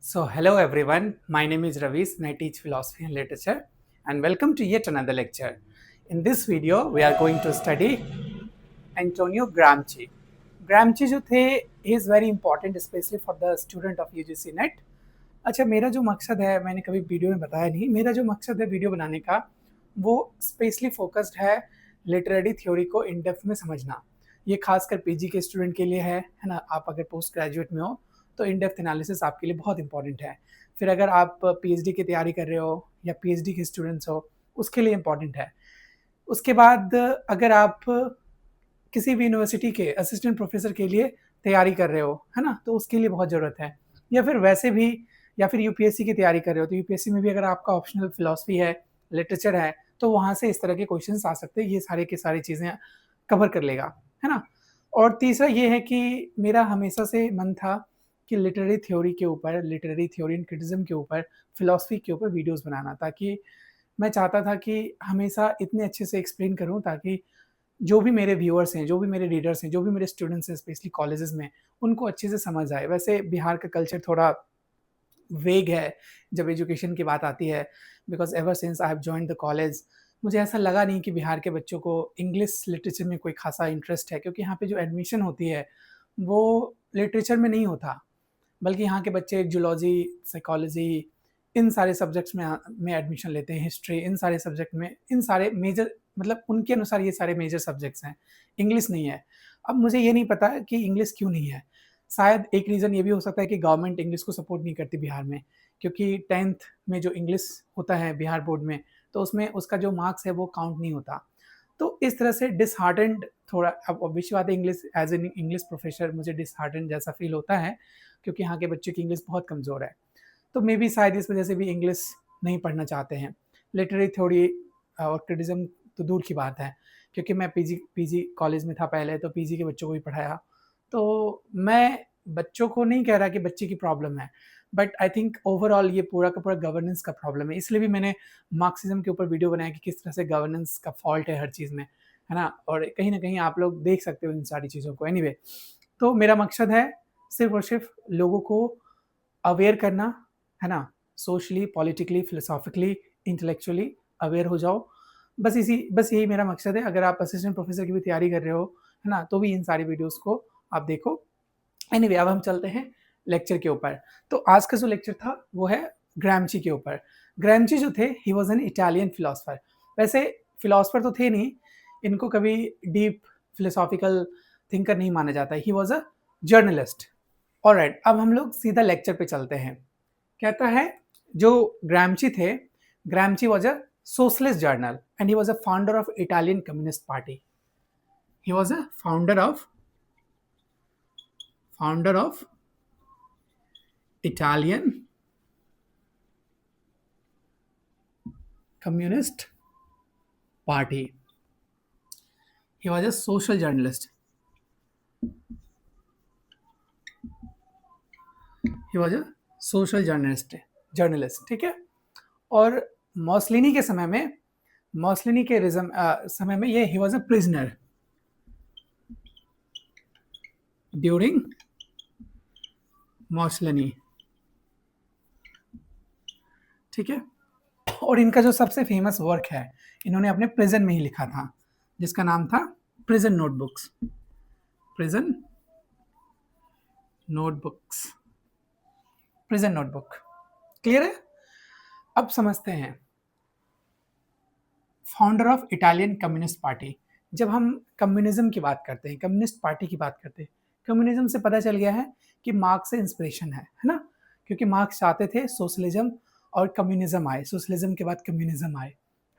So, hello everyone. My name is Ravis and I teach philosophy and literature. And welcome to yet another lecture. In this video, we are going to study Antonio Gramsci. Gramsci जो थे is very important especially for the student of UGC NET. अच्छा, मेरा जो मकसद है, मैंने कभी video में बताया नहीं, मेरा जो मकसद है वीडियो बनाने का वो स्पेशली फोकस्ड है लिटरेरी थ्योरी को इन डेप्थ में समझना। ये खासकर पीजी के स्टूडेंट के लिए है ना। आप अगर पोस्ट ग्रेजुएट में हो तो इन डेप्थ एनालिसिस आपके लिए बहुत इंपॉर्टेंट है। फिर अगर आप पीएचडी की तैयारी कर रहे हो या पीएचडी के स्टूडेंट्स हो, उसके लिए इम्पॉर्टेंट है। उसके बाद अगर आप किसी भी यूनिवर्सिटी के असिस्टेंट प्रोफेसर के लिए तैयारी कर रहे हो, है ना, तो उसके लिए बहुत ज़रूरत है। या फिर वैसे भी, या फिर यूपीएससी की तैयारी कर रहे हो तो यूपीएससी में भी अगर आपका ऑप्शनल फिलॉसफी है, लिटरेचर है, तो वहाँ से इस तरह के क्वेश्चंस आ सकते हैं। ये सारे के सारी चीज़ें कवर कर लेगा, है ना। और तीसरा ये है कि मेरा हमेशा से मन था कि लिटरेरी थ्योरी के ऊपर, लिटरेरी थ्योरी एंड क्रिटिसिज्म के ऊपर, फिलॉसफी के ऊपर वीडियोस बनाना, ताकि मैं चाहता था कि हमेशा इतने अच्छे से एक्सप्लेन करूँ ताकि जो भी मेरे व्यूअर्स हैं, जो भी मेरे रीडर्स हैं, जो भी मेरे स्टूडेंट्स हैं स्पेशली कॉलेजेस में, उनको अच्छे से समझ आए। वैसे बिहार का कल्चर थोड़ा वेग है जब एजुकेशन की बात आती है, because ever since I have joined the college मुझे ऐसा लगा नहीं कि बिहार के बच्चों को इंग्लिश लिटरेचर में कोई खासा इंटरेस्ट है, क्योंकि यहाँ पे जो एडमिशन होती है वो लिटरेचर में नहीं होता, बल्कि यहाँ के बच्चे जूलॉजी, साइकोलॉजी, इन सारे सब्जेक्ट्स में एडमिशन लेते हैं, हिस्ट्री, इन सारे सब्जेक्ट में, इन सारे मेजर, मतलब उनके अनुसार ये सारे मेजर सब्जेक्ट्स हैं, इंग्लिश नहीं है। अब मुझे ये नहीं पता कि इंग्लिश क्यों नहीं है। शायद एक रीज़न ये भी हो सकता है कि गवर्नमेंट इंग्लिश को सपोर्ट नहीं करती बिहार में, क्योंकि 10th में जो इंग्लिश होता है बिहार बोर्ड में, तो उसमें उसका जो मार्क्स है वो काउंट नहीं होता। तो इस तरह से डिसहार्टेंड थोड़ा, अब ऑब्वियस बात है, English as an English professor मुझे डिसहार्टेंड जैसा फील होता है, क्योंकि यहाँ के बच्चों की इंग्लिश बहुत कमज़ोर है। तो मे बी शायद इस वजह से भी इंग्लिश नहीं पढ़ना चाहते हैं। लिटरेरी थ्योरी और क्रिटिसिज्म तो दूर की बात है, क्योंकि मैं पीजी कॉलेज में था पहले, तो पीजी के बच्चों को भी पढ़ाया। तो मैं बच्चों को नहीं कह रहा कि बच्चे की प्रॉब्लम है, बट आई थिंक ओवरऑल ये पूरा का पूरा गवर्नेंस का प्रॉब्लम है। इसलिए भी मैंने मार्क्सिज्म के ऊपर वीडियो बनाया कि किस तरह से गवर्नेंस का फॉल्ट है हर चीज़ में, है ना। और कहीं न कहीं आप लोग देख सकते हो इन सारी चीज़ों को। एनीवे, तो मेरा मकसद है सिर्फ़ और सिर्फ़ लोगों को अवेयर करना, है ना। Socially, politically, philosophically, intellectually aware हो जाओ। बस यही मेरा मकसद है। अगर आप असिस्टेंट प्रोफेसर की भी तैयारी कर रहे हो, है ना, तो भी इन सारी वीडियोज़ को आप देखो। एनीवे, अब हम चलते हैं लेक्चर के ऊपर। तो आज का जो लेक्चर था वो है ग्रैमची के ऊपर। ग्रैमची जो थे, he was an Italian philosopher. वैसे फिलोसोफर तो थे नहीं, इनको कभी डीप फिलोसॉफिकल थिंकर नहीं माना जाता है। ही वाज अ जर्नलिस्ट। ऑलराइट, अब हम लोग सीधा लेक्चर पे चलते हैं। कहता है, जो ग्रैमची थे, Gramsci was a socialist journal and he was a founder of Italian communist party. He was a founder of Italian Communist Party. He was a social journalist. He was a social journalist, ठीक है। और मॉसलिनी के समय में, मॉसलिनी के समय में ये he was a prisoner during मॉसलिनी, ठीक है। और इनका जो सबसे फेमस वर्क है, इन्होंने अपने प्रिजन में ही लिखा था, जिसका नाम था prison notebooks. Prison notebooks, prison notebook. Clear है? अब समझते हैं founder of Italian communist party. जब हम कम्युनिज्म की बात करते हैं, कम्युनिस्ट पार्टी की बात करते हैं, कम्युनिज्म से पता चल गया है कि मार्क्स से इंस्पिरेशन है ना। क्योंकि मार्क्स चाहते थे सोशलिज्म और कम्युनिज्म आए, सोशलिज्म के बाद कम्युनिज्म आए,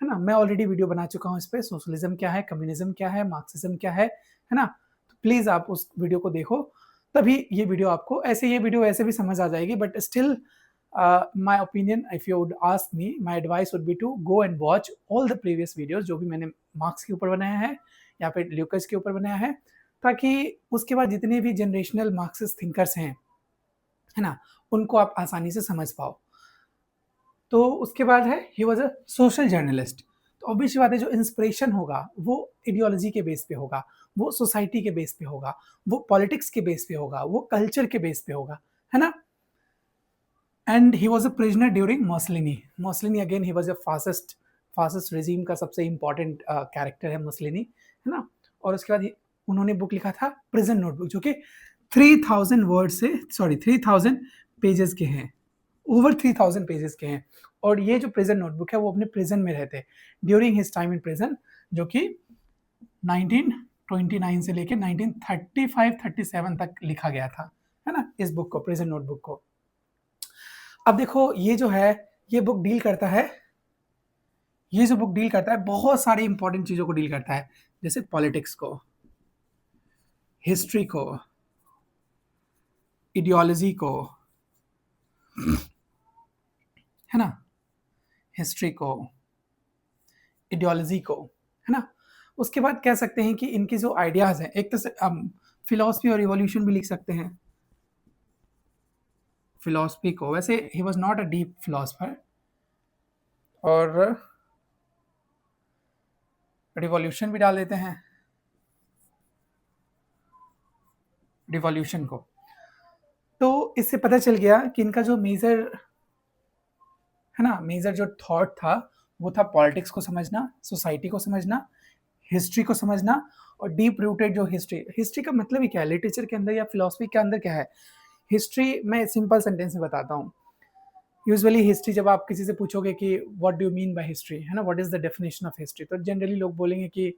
है ना। मैं ऑलरेडी वीडियो बना चुका हूँ इस पर, सोशलिज्म क्या है, कम्युनिज्म क्या है, मार्क्सिज्म क्या है ना। तो प्लीज़ आप उस वीडियो को देखो, तभी ये वीडियो आपको, ऐसे ये वीडियो ऐसे भी समझ आ जाएगी, but still my opinion, if you would ask me, my advice would be to go and watch all the previous videos जो भी मैंने मार्क्स के ऊपर बनाया है या फिर ल्यूकस के ऊपर बनाया है, ताकि उसके बाद जितने भी जनरेशनल मार्क्सिस्ट थिंकर्स हैं, है ना, उनको आप आसानी से समझ पाओ। तो उसके बाद है, ही वॉज अ सोशल जर्नलिस्ट। तो ऑब्वियस बात है, जो इंस्पिरेशन होगा वो इडियोलॉजी के बेस पे होगा, वो सोसाइटी के बेस पे होगा, वो पॉलिटिक्स के बेस पे होगा, वो कल्चर के बेस पे होगा, है ना। And he was a prisoner during Mussolini. Mussolini again he was a fascist regime का सबसे इंपॉर्टेंट कैरेक्टर है मोसलिनी, है ना. और उसके बाद उन्होंने बुक लिखा था प्रिजन नोटबुक, जो कि 3000 वर्ड से 3000 पेजेस के हैं, ओवर 3000 पेजेस के हैं. और ये जो प्रिजन नोटबुक है वो अपने प्रिजन में रहते during his time in prison, जो कि 1929 से लेकर 1935-37 तक लिखा गया था, है ना, इस बुक को, प्रिजन नोटबुक को. अब देखो ये जो है, ये बुक डील करता है, ये जो बुक डील करता है बहुत सारी इंपॉर्टेंट चीजों को डील करता है, जैसे पॉलिटिक्स को, हिस्ट्री को, इडियोलॉजी को, है ना, हिस्ट्री को, इडियोलॉजी को, है ना. उसके बाद कह सकते हैं कि इनके जो आइडियाज हैं, एक तो फिलॉसफी और रिवॉल्यूशन भी लिख सकते हैं. फिलॉसफी को, वैसे he was not a deep philosopher, और रिवॉल्यूशन भी डाल देते हैं, रिवॉल्यूशन को. तो इससे पता चल गया कि इनका जो मेजर, है ना, मेजर जो थॉट था वो था पॉलिटिक्स को समझना, सोसाइटी को समझना, हिस्ट्री को समझना, और डीप रूटेड जो हिस्ट्री का मतलब ही क्या है लिटरेचर के अंदर या फिलोसफी के अंदर क्या है. हिस्ट्री मैं सिंपल सेंटेंस में बताता हूँ. यूजुअली हिस्ट्री, जब आप किसी से पूछोगे कि what do you mean by history, है ना, what is the definition of history, तो जनरली लोग बोलेंगे कि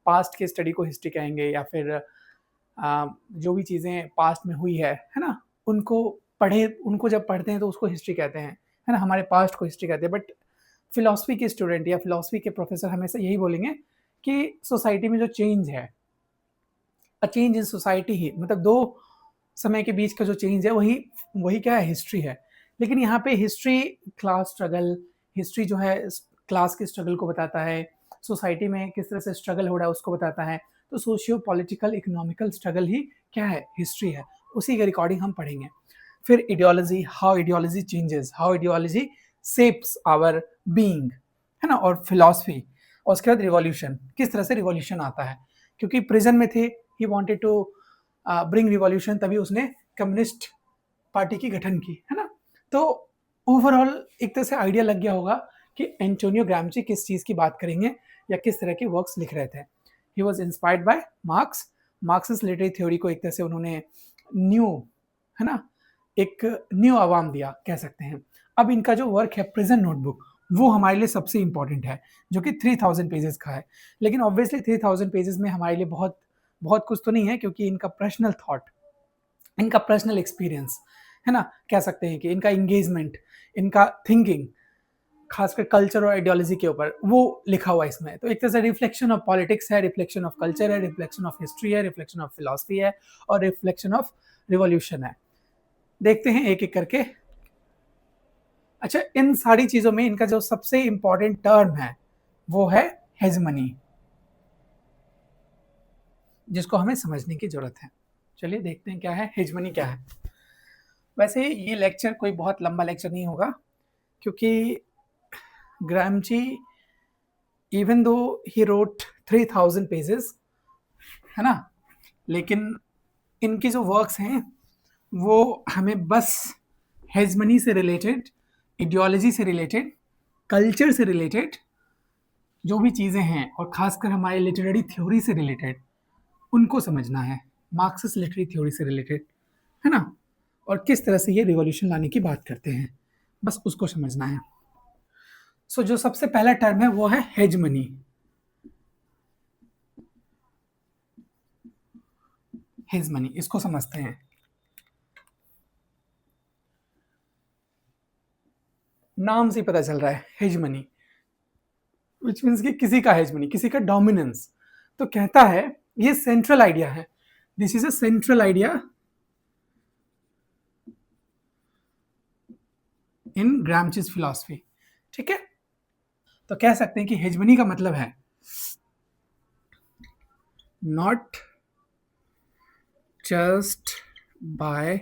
पास्ट के स्टडी को हिस्ट्री कहेंगे, या फिर जो भी चीज़ें पास्ट में हुई है ना, उनको जब पढ़ते हैं तो उसको हिस्ट्री कहते हैं, है ना, हमारे पास्ट को हिस्ट्री कहते हैं. बट फिलोसफी के स्टूडेंट या फिलोसफी के प्रोफेसर हमेशा यही बोलेंगे कि सोसाइटी में जो चेंज है, अ चेंज इन सोसाइटी ही, मतलब दो समय के बीच का जो चेंज है वही वही क्या है, हिस्ट्री है. लेकिन यहाँ पे हिस्ट्री क्लास स्ट्रगल, हिस्ट्री जो है क्लास के स्ट्रगल को बताता है, सोसाइटी में किस तरह से स्ट्रगल हो रहा है उसको बताता है. तो सोशियो पॉलिटिकल इकोनॉमिकल स्ट्रगल ही क्या है, हिस्ट्री है. उसी के रिकॉर्डिंग हम पढ़ेंगे. फिर ideology, how ideology changes, how ideology shapes our being, है ना, और फिलॉसफी. और उसके बाद रिवॉल्यूशन, किस तरह से रिवॉल्यूशन आता है, क्योंकि प्रिजन में थे, he wanted to bring revolution, तभी उसने कम्युनिस्ट पार्टी की गठन की, है ना. तो ओवरऑल एक तरह से आइडिया लग गया होगा कि एंटोनियो ग्राम्ची किस चीज़ की बात करेंगे या किस तरह के वर्क्स लिख रहे थे. He was inspired by marks. Marxist literary theory को एक तरह से उन्होंने न्यू, है ना, एक न्यू आवाम दिया, कह सकते हैं. अब इनका जो वर्क है प्रिजन नोटबुक, वो हमारे लिए सबसे इंपॉर्टेंट है, जो कि 3000 पेजेस का है. लेकिन ऑब्वियसली 3000 पेजेस में हमारे लिए बहुत बहुत कुछ तो नहीं है, क्योंकि इनका पर्सनल थॉट, इनका पर्सनल एक्सपीरियंस, है ना, कह सकते हैं कि इनका इंगेजमेंट, इनका थिंकिंग, खासकर कल्चर और आइडियोलॉजी के ऊपर, वो लिखा हुआ है इसमें. तो एक तरह से रिफ्लेक्शन ऑफ पॉलिटिक्स है, रिफ्लेक्शन ऑफ कल्चर है, रिफ्लेक्शन ऑफ हिस्ट्री है, रिफ्लेक्शन ऑफ फिलॉसफी है, और रिफ्लेक्शन ऑफ रिवॉल्यूशन है. देखते हैं एक एक करके. अच्छा, इन सारी चीजों में इनका जो सबसे इंपॉर्टेंट टर्म है वो है हेजमनी, जिसको हमें समझने की जरूरत है. चलिए देखते हैं क्या है हेजमनी, क्या है. वैसे ये लेक्चर कोई बहुत लंबा लेक्चर नहीं होगा, क्योंकि ग्रामची, even though he wrote 3000 pages, है ना, लेकिन इनकी जो वर्क्स हैं वो हमें बस हेजमनी से रिलेटेड, इडियोलॉजी से रिलेटेड, कल्चर से रिलेटेड जो भी चीज़ें हैं, और खासकर हमारे लिटरेरी थ्योरी से रिलेटेड, उनको समझना है. मार्क्सिस्ट लिटरेरी थ्योरी से रिलेटेड, है ना, और किस तरह से ये रिवॉल्यूशन लाने की बात करते हैं, बस उसको समझना है. सो जो सबसे पहला टर्म है वो है हेजमनी. हेजमनी, इसको समझते हैं. नाम से पता चल रहा है हेजमनी, विच मीन्स कि किसी का हेजमनी, किसी का डोमिनेंस. तो कहता है ये सेंट्रल आइडिया है, this is a central idea in Gramsci's philosophy. ठीक है, तो कह सकते हैं कि हेजमनी का मतलब है नॉट जस्ट बाय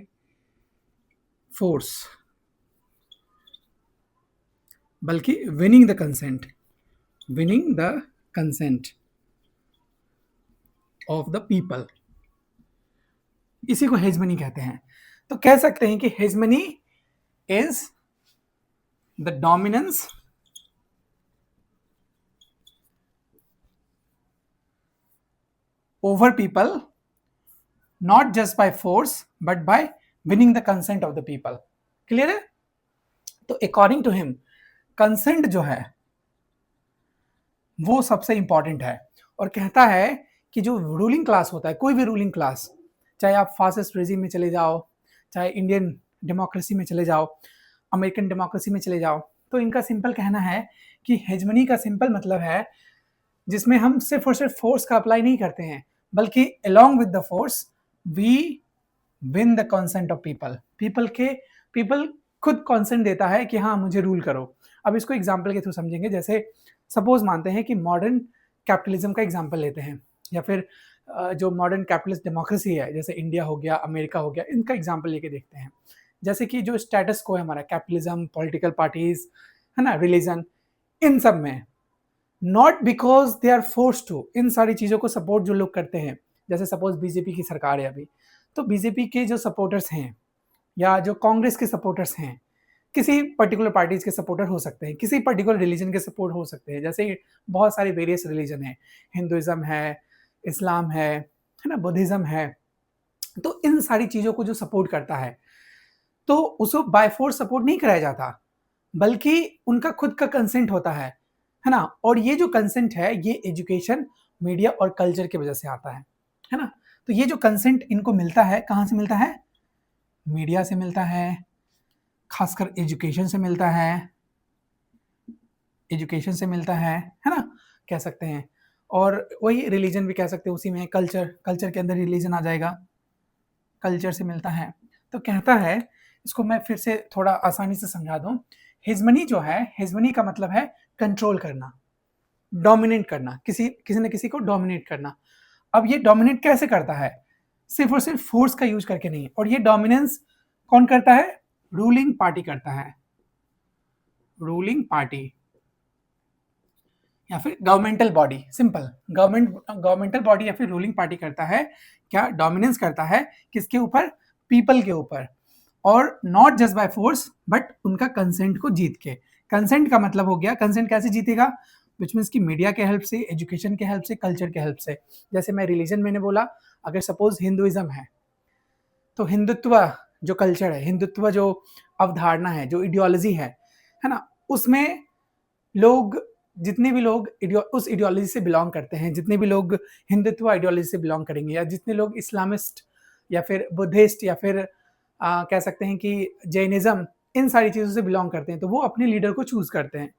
फोर्स, बल्कि winning the consent, winning the consent of the people, इसी को हेजमनी कहते हैं. तो कह सकते हैं कि hegemony is the dominance over people not just by force but by winning the consent of the people. Clear है? तो अकॉर्डिंग टू हिम कंसेंट जो है वो सबसे इंपॉर्टेंट है, और कहता है कि जो रूलिंग क्लास होता है, कोई भी रूलिंग क्लास, चाहे आप फासिस्ट रेजिम में चले जाओ, चाहे इंडियन डेमोक्रेसी में चले जाओ, अमेरिकन डेमोक्रेसी में चले जाओ, तो इनका सिंपल कहना है कि हेजमनी का सिंपल मतलब है जिसमें हम सिर्फ और सिर्फ फोर्स का अप्लाई नहीं करते हैं, बल्कि along with the force we win the consent of people. People खुद कंसेंट देता है कि हाँ मुझे रूल करो। अब इसको एग्जाम्पल के थ्रू समझेंगे। जैसे सपोज मानते हैं कि मॉडर्न कैपिटलिज्म का एग्जाम्पल लेते हैं, या फिर जो मॉडर्न कैपिटलिस्ट डेमोक्रेसी है जैसे इंडिया हो गया, अमेरिका हो गया, इनका एग्जाम्पल लेके देखते हैं। जैसे कि जो स्टेटस को है हमारा, कैपिटलिज्म, पॉलिटिकल पार्टीज, है ना, रिलीजन, इन सब में not because they are force to, इन सारी चीज़ों को सपोर्ट जो लोग करते हैं, जैसे सपोज बीजेपी की सरकार है अभी, तो बीजेपी के जो सपोर्टर्स हैं या जो कांग्रेस के सपोर्टर्स हैं, किसी पर्टिकुलर पार्टीज के सपोर्टर हो सकते हैं, किसी पर्टिकुलर रिलीजन के सपोर्ट हो सकते हैं। जैसे बहुत सारे वेरियस रिलीजन है, हिंदुइज्म है, इस्लाम है ना, बुद्धिज्म है, तो इन सारी चीज़ों को जो सपोर्ट करता है तो उसको बाय फोर्स सपोर्ट नहीं कराया जाता, बल्कि उनका खुद का कंसेंट होता है ना। और ये जो कंसेंट है ये एजुकेशन, मीडिया और कल्चर की वजह से आता है ना। तो ये जो कंसेंट इनको मिलता है, कहाँ से मिलता है? मीडिया से मिलता है, खासकर एजुकेशन से मिलता है, एजुकेशन से मिलता है ना, कह सकते हैं। और वही रिलीजन भी कह सकते हैं, उसी में कल्चर के अंदर रिलीजन आ जाएगा, कल्चर से मिलता है। तो कहता है, इसको मैं फिर से थोड़ा आसानी से समझा दूं, हेजमनी जो है, हेजमनी का मतलब है कंट्रोल करना, डोमिनेट करना, किसी न किसी को डोमिनेट करना। अब ये डोमिनेट कैसे करता है? सिर्फ और सिर्फ फोर्स का यूज करके नहीं, और ये डोमिनेंस कौन करता है? रूलिंग पार्टी करता है, रूलिंग पार्टी या फिर governmental body, simple governmental body या फिर रूलिंग पार्टी करता है। क्या डोमिनेंस करता है? किसके ऊपर? पीपल के ऊपर, और not just by force but उनका कंसेंट को जीत के। कंसेंट का मतलब हो गया, कंसेंट कैसे जीतेगा? विच मीन्स की मीडिया के हेल्प से, एजुकेशन के हेल्प से, कल्चर के हेल्प से। जैसे मैं रिलीजन मैंने बोला, अगर सपोज हिंदुइज्म है तो हिंदुत्व जो कल्चर है, हिंदुत्व जो अवधारणा है, जो इडियोलॉजी है ना, उसमें लोग, जितने भी लोग उस आइडियोलॉजी से बिलोंग करते हैं, जितने भी लोग हिंदुत्व आइडियोलॉजी से बिलोंग करेंगे, या जितने लोग इस्लामिस्ट या फिर बुद्धिस्ट या फिर कह सकते हैं कि जैनिज्म, इन सारी चीज़ों से बिलोंग करते हैं, तो वो अपने लीडर को चूज करते हैं,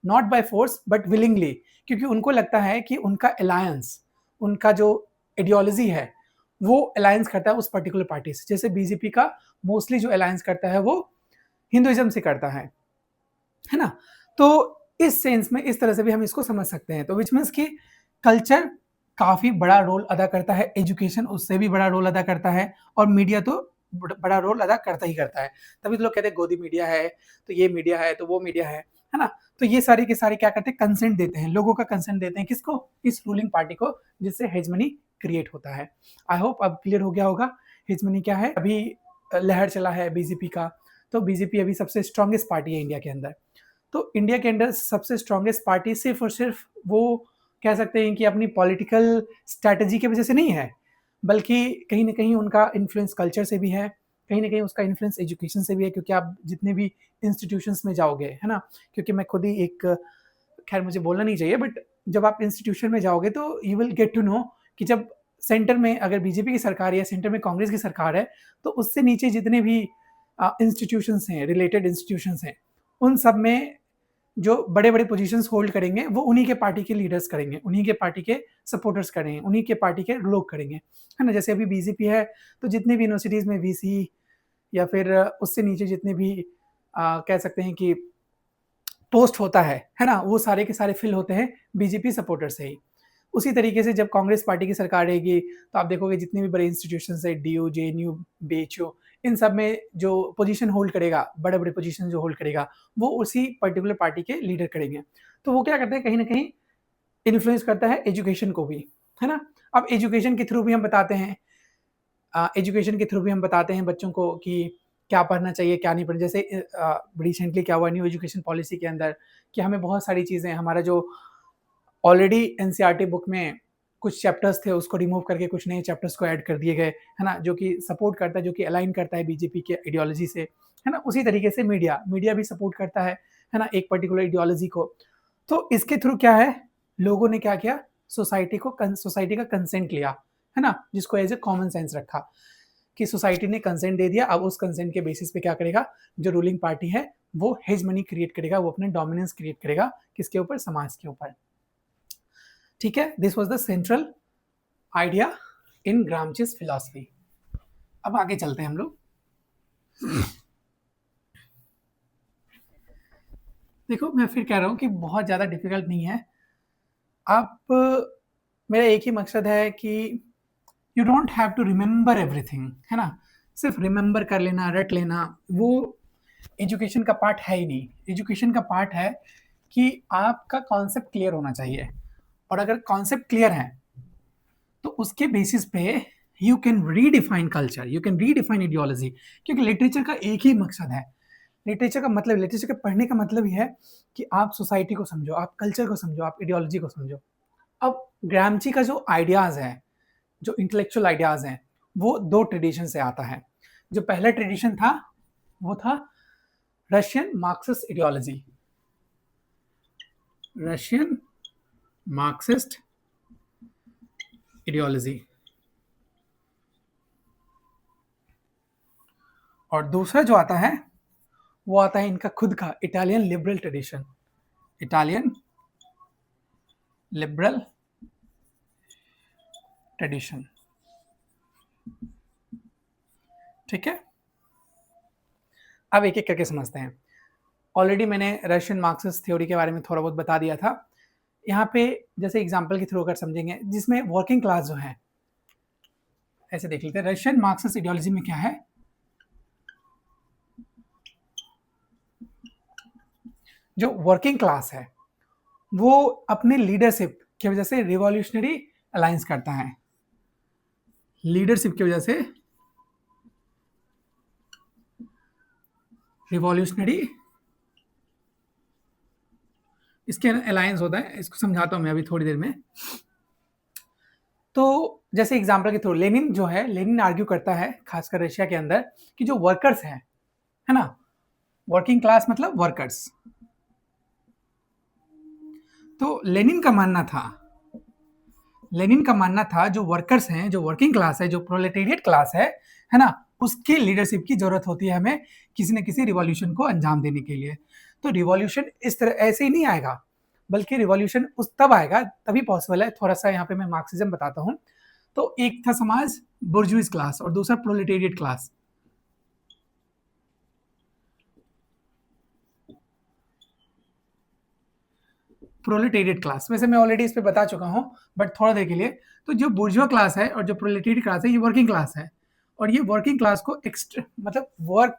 not by force but willingly, क्योंकि उनको लगता है कि उनका अलायंस, उनका जो आइडियोलॉजी है वो अलायंस करता है उस पर्टिकुलर पार्टी से। जैसे बीजेपी का मोस्टली जो अलायंस करता है वो हिंदुइज्म से करता है ना। तो इस सेंस में इस तरह से भी हम इसको समझ सकते हैं। तो विच मीन्स कि कल्चर काफी बड़ा रोल अदा करता है, एजुकेशन उससे भी बड़ा रोल अदा करता है, और मीडिया तो बड़ा रोल अदा करता ही करता है। तभी तो लोग कहते हैं गोदी मीडिया है, तो ये मीडिया है, तो वो मीडिया है ना। तो ये सारे के सारे क्या करते हैं? कंसेंट देते हैं, लोगों का कंसेंट देते हैं, किसको? इस रूलिंग पार्टी को, जिससे हेजमनी क्रिएट होता है। आई होप अब क्लियर हो गया होगा हेजमनी क्या है। अभी लहर चला है बीजेपी का, तो बीजेपी अभी सबसे स्ट्रॉन्गेस्ट पार्टी है इंडिया के अंदर। तो इंडिया के अंदर सबसे स्ट्रॉन्गेस्ट पार्टी सिर्फ और सिर्फ वो कह सकते हैं कि अपनी पॉलिटिकल स्ट्रैटेजी की वजह से नहीं है, बल्कि कहीं ना कहीं उनका इन्फ्लुएंस कल्चर से भी है, कहीं ना कहीं उसका इन्फ्लुएंस एजुकेशन से भी है। क्योंकि आप जितने भी इंस्टीट्यूशंस में जाओगे, है ना, क्योंकि मैं खुद ही एक, खैर मुझे बोलना नहीं चाहिए, बट जब आप इंस्टीट्यूशन में जाओगे तो you will get to know कि जब सेंटर में अगर बीजेपी की सरकार है या सेंटर में कांग्रेस की सरकार है, तो उससे नीचे जितने भी इंस्टीट्यूशंस हैं, रिलेटेड इंस्टीट्यूशंस हैं, उन सब में जो बड़े बड़े पोजीशंस होल्ड करेंगे वो उन्हीं के पार्टी के लीडर्स करेंगे, उन्हीं के पार्टी के सपोर्टर्स करेंगे, उन्हीं के पार्टी के लोग करेंगे, है ना। जैसे अभी बीजेपी है तो जितने भी यूनिवर्सिटीज़ में वीसी या फिर उससे नीचे जितने भी कह सकते हैं कि पोस्ट होता है ना, वो सारे के सारे फिल होते हैं बीजेपी सपोर्टर से ही। उसी तरीके से जब कांग्रेस पार्टी की सरकार रहेगी तो आप देखोगे जितने भी बड़े इंस्टीट्यूशंस है, डीयू, जेएनयू, बीएचयू, इन सब में जो पोजीशन होल्ड करेगा, बड़े बड़े पोजीशन जो होल्ड करेगा, वो उसी पर्टिकुलर पार्टी के लीडर करेंगे। तो वो क्या करते हैं, कहीं ना कहीं इन्फ्लुएंस करता है एजुकेशन को भी, है ना। अब एजुकेशन के थ्रू भी हम बताते हैं, एजुकेशन के थ्रू भी हम बताते हैं बच्चों को कि क्या पढ़ना चाहिए क्या नहीं पढ़ना। जैसे रिसेंटली क्या हुआ न्यू एजुकेशन पॉलिसी के अंदर कि हमें बहुत सारी चीज़ें, हमारा जो ऑलरेडी एनसीईआरटी बुक में कुछ चैप्टर्स थे उसको रिमूव करके कुछ नए चैप्टर्स को ऐड कर दिए गए, है ना, जो कि सपोर्ट करता है, जो कि अलाइन करता है बीजेपी के आइडियोलॉजी से, है ना। उसी तरीके से मीडिया भी सपोर्ट करता है ना, एक पर्टिकुलर आइडियोलॉजी को। तो इसके थ्रू क्या है, लोगों ने क्या किया, सोसाइटी का कंसेंट लिया, है ना, जिसको एज ए कॉमन सेंस रखा कि सोसाइटी ने कंसेंट दे दिया। अब उस कंसेंट के बेसिस पे क्या करेगा, जो रूलिंग पार्टी है वो हेजमनी क्रिएट करेगा, वो अपने डोमिनेंस क्रिएट करेगा, किसके ऊपर, समाज के ऊपर। ठीक है, this was the central idea in Gramsci's philosophy. अब आगे चलते हैं हम लोग। देखो मैं फिर कह रहा हूँ कि बहुत ज़्यादा डिफिकल्ट नहीं है। आप, मेरा एक ही मकसद है कि you don't have to remember everything, है ना। सिर्फ रिमेंबर कर लेना, रट लेना, वो एजुकेशन का पार्ट है ही नहीं। एजुकेशन का पार्ट है कि आपका कॉन्सेप्ट क्लियर होना चाहिए, और अगर कॉन्सेप्ट क्लियर है तो उसके बेसिस पे you can redefine culture, you can redefine ideology. क्योंकि लिटरेचर का एक ही मकसद है, लिटरेचर के पढ़ने का मतलब ये है कि आप सोसाइटी को समझो, आप कल्चर को समझो, आप आइडियोलॉजी को समझो। अब ग्रामची का जो आइडियाज़ है, जो इंटेलेक्चुअल आइडियाज़ हैं, वो दो ट्रेडिशन से आता है। जो पहला ट्रेडिशन था वो था Russian Marxist ideology, Russian Marxist ideology. और दूसरा जो आता है वो आता है इनका खुद का Italian liberal tradition, Italian liberal tradition. ठीक है, अब एक एक करके समझते हैं। ऑलरेडी मैंने रशियन मार्क्सिस्ट थ्योरी के बारे में थोड़ा बहुत बता दिया था। यहाँ पे जैसे एग्जांपल के थ्रू अगर समझेंगे, जिसमें वर्किंग क्लास जो है, ऐसे देख लेते हैं। रशियन मार्क्सिस्ट आइडियोलॉजी में क्या है, जो वर्किंग क्लास है वो अपने लीडरशिप की वजह से रिवॉल्यूशनरी अलायंस करता है, लीडरशिप की वजह से रिवॉल्यूशनरी इसके अलायंस होता है। इसको समझाता हूं मैं अभी थोड़ी देर में। तो जैसे एग्जांपल के थ्रू लेनिन जो है, लेनिन आर्ग्यू करता है खासकर रशिया के अंदर कि जो वर्कर्स हैं, है ना, वर्किंग क्लास मतलब वर्कर्स। तो लेनिन का मानना था जो वर्कर्स हैं, जो वर्किंग क्लास है, जो प्रोलेटेरिएट क्लास है ना, उसकी लीडरशिप की जरूरत होती है हमें किसी न किसी रिवॉल्यूशन को अंजाम देने के लिए। तो रिवॉल्यूशन इस तरह ऐसे ही नहीं आएगा, बल्कि रिवॉल्यूशन उस तब आएगा, तभी पॉसिबल है। थोड़ा सा यहाँ पे मैं मार्क्सिज्म बताता हूँ। तो एक था समाज बुर्जुइस क्लास और दूसरा प्रोलेटेरिएट क्लास। प्रोलेटेरिएट क्लास वैसे मैं ऑलरेडी इस पे बता चुका हूँ, बट थोड़ा देर के लिए। तो जो बुर्जुआ क्लास है और जो प्रोलेटेरिएट क्लास है, ये वर्किंग क्लास है, और ये वर्किंग क्लास को मतलब वर्क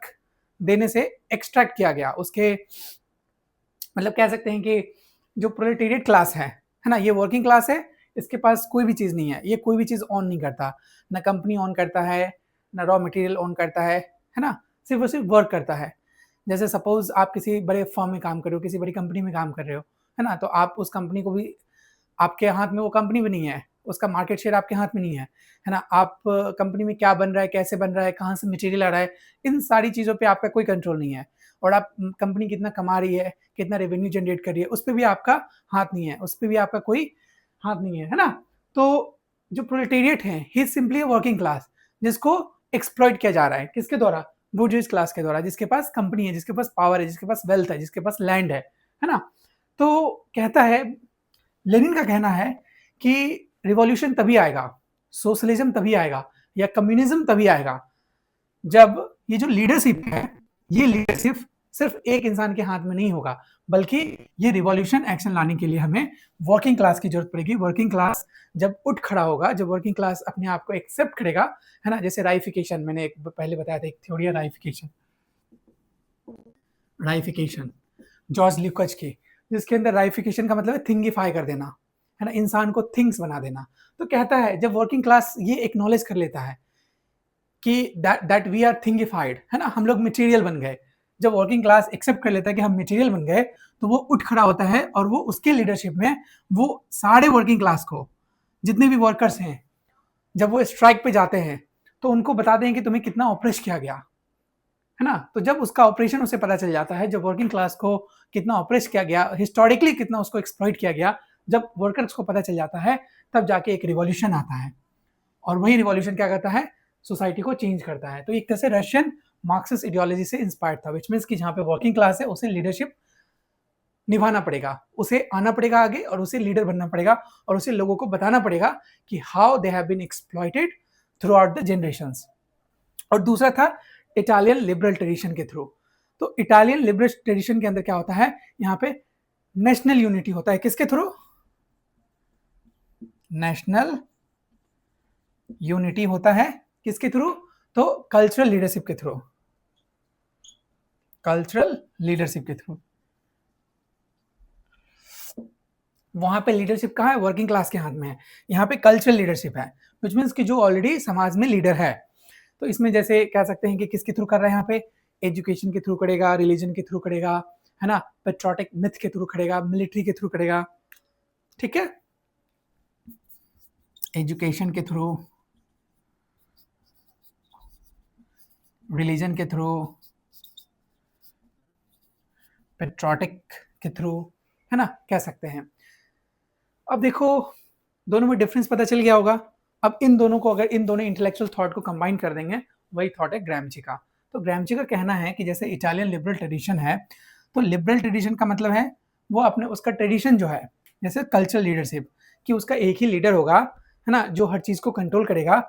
देने से एक्सट्रैक्ट किया गया। उसके मतलब कह सकते हैं कि जो प्रोलेटेरिएट क्लास है ना, ये वर्किंग क्लास है, इसके पास कोई भी चीज़ नहीं है, ये कोई भी चीज़ ऑन नहीं करता, ना कंपनी ऑन करता है, ना रॉ मटेरियल ऑन करता है ना, सिर्फ और सिर्फ वर्क करता है। जैसे सपोज आप किसी बड़े फर्म में काम कर रहे हो, किसी बड़ी कंपनी में काम कर रहे हो, है ना, तो आप उस कंपनी को भी, आपके हाथ में वो कंपनी भी नहीं है, उसका मार्केट शेयर आपके हाथ में नहीं है ना। आप कंपनी में क्या बन रहा है, कैसे बन रहा है, कहाँ से मटेरियल आ रहा है, इन सारी चीज़ों पे आपका कोई कंट्रोल नहीं है। और आप कंपनी कितना कमा रही है, कितना रेवेन्यू जनरेट कर रही है, उस पर भी आपका हाथ नहीं है, उस पर भी आपका कोई हाथ नहीं है ना। तो जो प्रोलेटेरिएट है, he is simply a working class, जिसको एक्सप्लॉइट किया जा रहा है, किसके द्वारा, बुर्जुइस क्लास के द्वारा, जिसके पास कंपनी है, जिसके पास पावर है, जिसके पास वेल्थ है, जिसके पास लैंड है ना। तो कहता है, लेनिन का कहना है कि रिवॉल्यूशन तभी आएगा, सोशलिज्म तभी आएगा, या कम्युनिज्म तभी आएगा, जब ये जो लीडरशिप है, ये लीडरशिप सिर्फ एक इंसान के हाथ में नहीं होगा, बल्कि ये रिवॉल्यूशन एक्शन लाने के लिए हमें वर्किंग क्लास की जरूरत पड़ेगी। वर्किंग क्लास जब उठ खड़ा होगा, जब वर्किंग क्लास अपने आप को एक्सेप्ट करेगा, है ना। जैसे राइफिकेशन, मैंने एक पहले बताया था, एक थ्योरी है राइफिकेशन जॉर्ज ल्यूकाच की, जिसके अंदर राइफिकेशन का मतलब है थिंगिफाई कर देना, है ना, इंसान को थिंग्स बना देना। तो कहता है जब वर्किंग क्लास ये एक्नॉलेज कर लेता है कि दैट वी आर थिंगिफाइड, है ना, हम लोग मटेरियल बन गए। जब वर्किंग क्लास एक्सेप्ट कर लेता है कि हम मटेरियल बन गए, तो वो उठ खड़ा होता है और वो उसके लीडरशिप में वो सारे वर्किंग क्लास को, जितने भी वर्कर्स हैं, जब वो स्ट्राइक पे जाते हैं तो उनको बताते हैं कि तुम्हें कितना ऑपरेश किया गया, है ना। तो जब उसका ऑपरेशन उसे पता चल जाता है, जब वर्किंग क्लास को कितना ऑपरेश किया गया, हिस्टोरिकली कितना उसको एक्सप्लॉइट किया गया, जब वर्कर्स को पता चल जाता है, तब जाके एक रिवॉल्यूशन आता है। और वही रिवॉल्यूशन क्या करता है, सोसाइटी को चेंज करता है। तो एक तरह से रशियन मार्क्सिस्ट आइडियोलॉजी से इंस्पायर्ड था, विच मीन्स कि जहाँ पे वर्किंग क्लास है उसे लीडरशिप निभाना पड़ेगा, उसे आना पड़ेगा आगे और उसे लीडर बनना पड़ेगा और उसे लोगों को बताना पड़ेगा कि how they have been exploited throughout the generations. और दूसरा था इटालियन लिबरल ट्रेडिशन के थ्रू। तो इटालियन लिबरल ट्रेडिशन के अंदर क्या होता है, यहाँ पे नेशनल यूनिटी होता है, किसके थ्रू, नेशनल यूनिटी होता है, किसके थ्रू, तो कल्चरल लीडरशिप के थ्रू, कल्चरल लीडरशिप के थ्रू। वहां पे लीडरशिप कहाँ है, वर्किंग क्लास के हाथ में है। यहाँ पे कल्चरल लीडरशिप है, विच मीन्स कि जो ऑलरेडी समाज में लीडर है। तो इसमें जैसे कह सकते हैं कि किसके थ्रू कर रहा है, यहाँ पे एजुकेशन के थ्रू करेगा, रिलीजन के थ्रू करेगा, है ना, पेट्रोटिक मिथ के थ्रू करेगा, मिलिट्री के थ्रू करेगा, ठीक है, एजुकेशन के थ्रू, रिलीजन के थ्रू, पेट्रोटिक के थ्रू, है ना, कह सकते हैं। अब देखो दोनों में डिफरेंस पता चल गया होगा। अब इन दोनों को, अगर इन दोनों इंटेलेक्चुअल थॉट को कंबाइन कर देंगे, वही थॉट है ग्रैमची का। तो ग्रैमची का कहना है कि जैसे इटालियन लिबरल ट्रेडिशन है, तो लिबरल ट्रेडिशन का मतलब है वो अपने उसका ट्रेडिशन जो है, जैसे कल्चरल लीडरशिप, कि उसका एक ही लीडर होगा, है ना, जो हर चीज़ को कंट्रोल करेगा,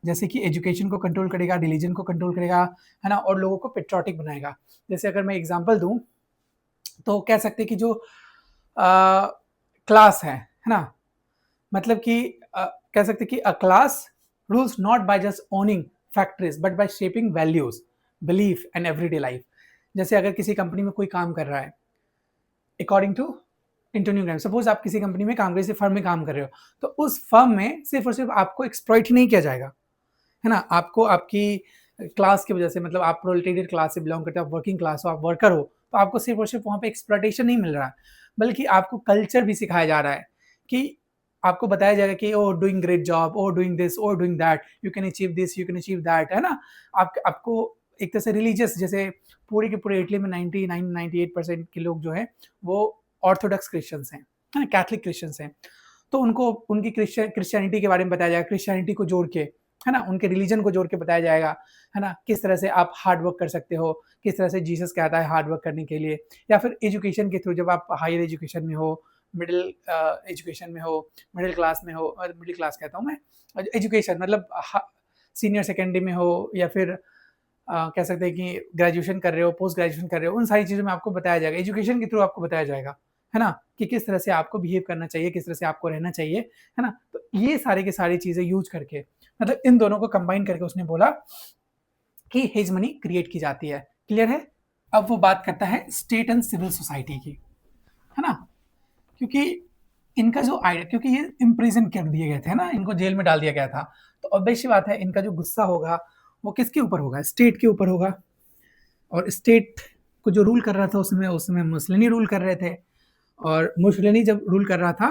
जैसे कि एजुकेशन को कंट्रोल करेगा, रिलीजन को कंट्रोल करेगा, है ना, और लोगों को पेट्रोटिक बनाएगा। जैसे अगर मैं एग्जाम्पल दूँ तो कह सकते हैं कि जो क्लास है ना, मतलब कि कह सकते हैं कि अ class rules not by just owning factories but by shaping values, belief and everyday life. जैसे अगर किसी कंपनी में कोई काम कर रहा है अकॉर्डिंग टू एंटोनियो ग्राम्ची, सपोज आप किसी कंपनी में काम कर रहे हो, फर्म में काम कर रहे हो, तो उस फर्म में सिर्फ और सिर्फ आपको एक्सप्लॉइट ही नहीं किया जाएगा, है ना, आपको आपकी क्लास की वजह से, मतलब आप प्रोलेटेरिएट क्लास से बिलोंग करते हो, आप वर्किंग क्लास हो, आप वर्कर हो, तो आपको सिर्फ और सिर्फ वहाँ पे एक्सप्लॉइटेशन नहीं मिल रहा है, बल्कि आपको कल्चर भी सिखाया जा रहा है कि आपको बताया जाएगा कि oh doing great job, oh doing this, oh doing that, you can achieve this, you can achieve that, है ना। आपको एक तरह से रिलीजियस, जैसे पूरे के पूरे इटली में 99-98% के लोग जो है वो ऑर्थोडॉक्स क्रिश्चियंस हैं, है ना, कैथलिक क्रिश्चियंस हैं। तो उनको उनकी क्रिश्चियनिटी के बारे में बताया जाएगा, क्रिश्चियनिटी को जोड़ के, है ना, उनके रिलीजन को जोड़ के बताया जाएगा, है ना, किस तरह से आप हार्ड वर्क कर सकते हो, किस तरह से जीसस कहता है हार्ड वर्क करने के लिए। या फिर एजुकेशन के थ्रू, जब आप हायर एजुकेशन में हो, मिडिल एजुकेशन में हो, मिडिल क्लास में हो, और मिडिल क्लास कहता हूँ मैं, एजुकेशन मतलब सीनियर सेकेंडरी में हो, या फिर कह सकते हैं कि ग्रेजुएशन कर रहे हो, पोस्ट ग्रेजुएशन कर रहे हो, उन सारी चीज़ों में आपको बताया जाएगा, एजुकेशन के थ्रू आपको बताया जाएगा, है ना, कि किस तरह से आपको बिहेव करना चाहिए, किस तरह से आपको रहना चाहिए, है ना। तो ये सारे की सारी चीज़ें यूज करके, मतलब इन दोनों को कंबाइन करके उसने बोला कि हेजमनी क्रिएट की जाती है। क्लियर है। अब वो बात करता है स्टेट एंड सिविल सोसाइटी की, है ना, क्योंकि इनका जो आइडिया, क्योंकि ये इम्प्रिजन कर दिए गए थे ना, इनको जेल में डाल दिया गया था, तो ऑब्वियस सी बात है इनका जो गुस्सा होगा वो किसके ऊपर होगा, स्टेट के ऊपर होगा। और स्टेट को जो रूल कर रहा था उसमें उसमें मुसलिनी रूल कर रहे थे, और मुसलिनी जब रूल कर रहा था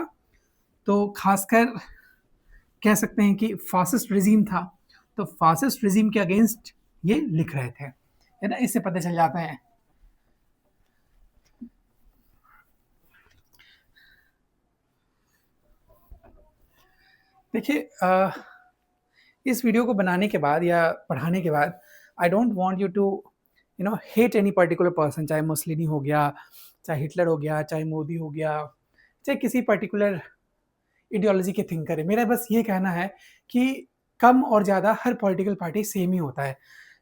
तो खासकर कह सकते हैं कि फासिस्ट रिजीम था, तो फासिस्ट रिजीम के अगेंस्ट ये लिख रहे थे, है ना, इससे पता चल जाता है। देखिए इस वीडियो को बनाने के बाद या पढ़ाने के बाद, I don't want you to hate any particular person, चाहे मुसलिनी हो गया, चाहे हिटलर हो गया, चाहे मोदी हो गया, चाहे किसी पर्टिकुलर इडियोलॉजी के थिंकर है। मेरा बस ये कहना है कि कम और ज़्यादा हर पॉलिटिकल पार्टी सेम ही होता है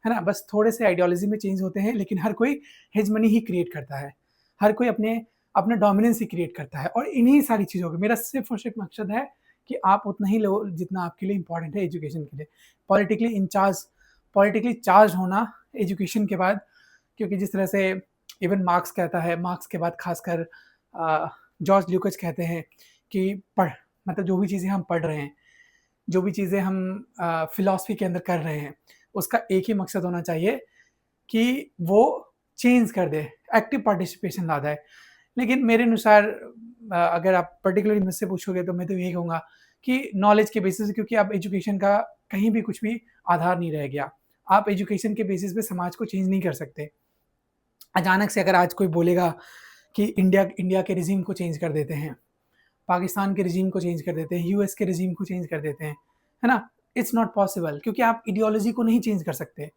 ना, बस थोड़े से आइडियोलॉजी में चेंज होते हैं, लेकिन हर कोई हेजमनी ही क्रिएट करता है, हर कोई अपने अपना डोमिनेंस ही क्रिएट करता है। और इन्हीं सारी चीज़ों का मेरा सिर्फ और सिर्फ मकसद है कि आप उतना ही लो जितना आपके लिए इंपॉर्टेंट है एजुकेशन के लिए, पॉलिटिकली चार्ज होना एजुकेशन के बाद। क्योंकि जिस तरह से इवन मार्क्स कहता है, मार्क्स के बाद खासकर जॉर्ज ल्यूकस कहते हैं कि पढ़, मतलब जो भी चीज़ें हम पढ़ रहे हैं, जो भी चीज़ें हम फिलॉसफी के अंदर कर रहे हैं, उसका एक ही मकसद होना चाहिए कि वो चेंज कर दे, एक्टिव पार्टिसिपेशन ला जाए। लेकिन मेरे अनुसार अगर आप पर्टिकुलरली मुझसे पूछोगे तो मैं तो यही कहूँगा कि नॉलेज के बेसिस, क्योंकि आप एजुकेशन का कहीं भी कुछ भी आधार नहीं रह गया। आप एजुकेशन के बेसिस पे समाज को चेंज नहीं कर सकते। अचानक से अगर आज कोई बोलेगा कि इंडिया इंडिया के रिजीम को चेंज कर देते हैं, पाकिस्तान के रिजीम को चेंज कर देते हैं, यूएस के रिजीम को चेंज कर देते हैं, है ना? इट्स नॉट पॉसिबल, क्योंकि आप आइडियोलॉजी को नहीं चेंज कर सकते।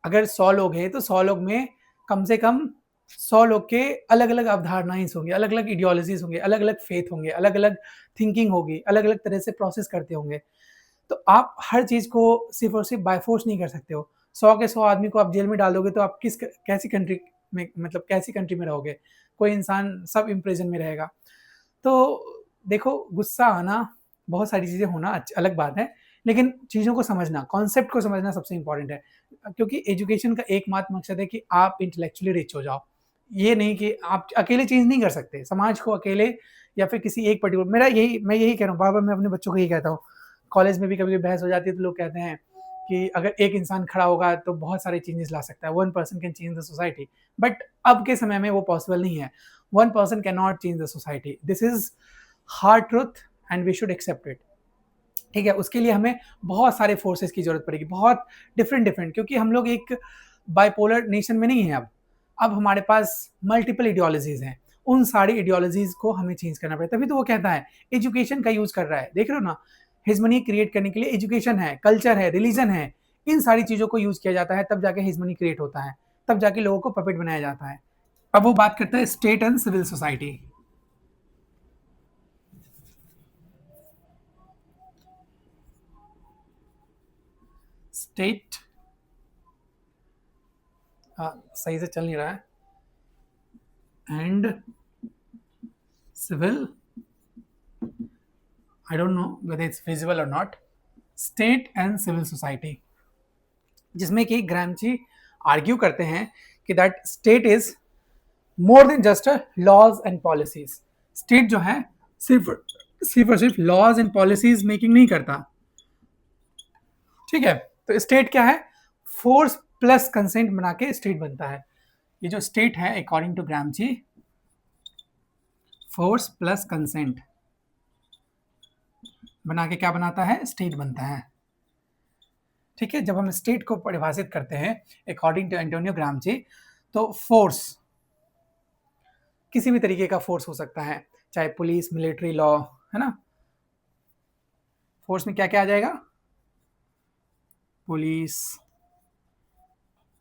अगर 100 लोग हैं तो 100 लोग में कम से कम 100 लोग के अलग-अलग अवधारणाएँ होंगी, अलग-अलग आइडियोलॉजीज़ होंगे, अलग-अलग फेथ होंगे, अलग-अलग थिंकिंग होगी, अलग-अलग तरह से प्रोसेस करते होंगे। तो आप हर चीज़ को सिर्फ़ और सिर्फ़ बाय फ़ोर्स नहीं कर सकते हो। 100 के 100 आदमी को आप जेल में डाल दोगे तो आप कैसी कंट्री में, मतलब कैसी कंट्री में रहोगे? कोई इंसान सब इम्प्रिज़न में रहेगा। तो देखो, गुस्सा आना, बहुत सारी चीज़ें होना अलग बात है, लेकिन चीज़ों को समझना, कॉन्सेप्ट को समझना सबसे इम्पोर्टेंट है। क्योंकि एजुकेशन का एकमात्र मकसद है कि आप इंटेलेक्चुअली रिच हो जाओ। ये नहीं कि आप अकेले चेंज नहीं कर सकते, समाज को अकेले या फिर किसी एक पर्टिकुलर, मैं यही कह रहा हूँ, बार-बार मैं अपने बच्चों को यही कहता हूँ। कॉलेज में भी कभी-कभी बहस हो जाती है तो लोग कहते हैं कि अगर एक इंसान खड़ा होगा तो बहुत सारे चेंजेस ला सकता है, one person can change the society. But अब के समय में वो पॉसिबल नहीं है। One person can not change the society, this is hard truth and we should accept it. ठीक है, उसके लिए हमें बहुत सारे फोर्सेस की जरूरत पड़ेगी, बहुत डिफरेंट डिफरेंट, क्योंकि हम लोग एक बाइपोलर नेशन में नहीं है अब हमारे पास मल्टीपल आइडियोलॉजीज हैं। उन सारी आइडियोलॉजीज को हमें चेंज करना पड़ेगा, तभी तो वो कहता है एजुकेशन का यूज कर रहा है, देख रहे हो ना? हिजमनी क्रिएट करने के लिए एजुकेशन है, कल्चर है, रिलीजन है, इन सारी चीजों को यूज किया जाता है, तब जाके हिजमनी क्रिएट होता है, तब जाके लोगों को पपेट बनाया जाता है। अब वो बात करता है state and civil society. State सही से चल नहीं रहा है, and civil, I don't know whether it's feasible or not, state and civil society, जिसमें कि ग्रामची आर्ग्यू करते हैं कि that state is more than just laws and policies. State जो है सिर्फ सिर्फ और सिर्फ लॉज एंड पॉलिसीज मेकिंग नहीं करता। ठीक है, तो स्टेट क्या है? फोर्स प्लस कंसेंट बना के स्टेट बनता है। ये जो स्टेट है according to Gramsci, force plus consent बना के क्या बनाता है? स्टेट बनता है। ठीक है, जब हम स्टेट को परिभाषित करते हैं अकॉर्डिंग टू एंटोनियो ग्रामची, तो फोर्स किसी भी तरीके का फोर्स हो सकता है, चाहे पुलिस, मिलिट्री, लॉ, है ना? फोर्स में क्या क्या आ जाएगा? पुलिस,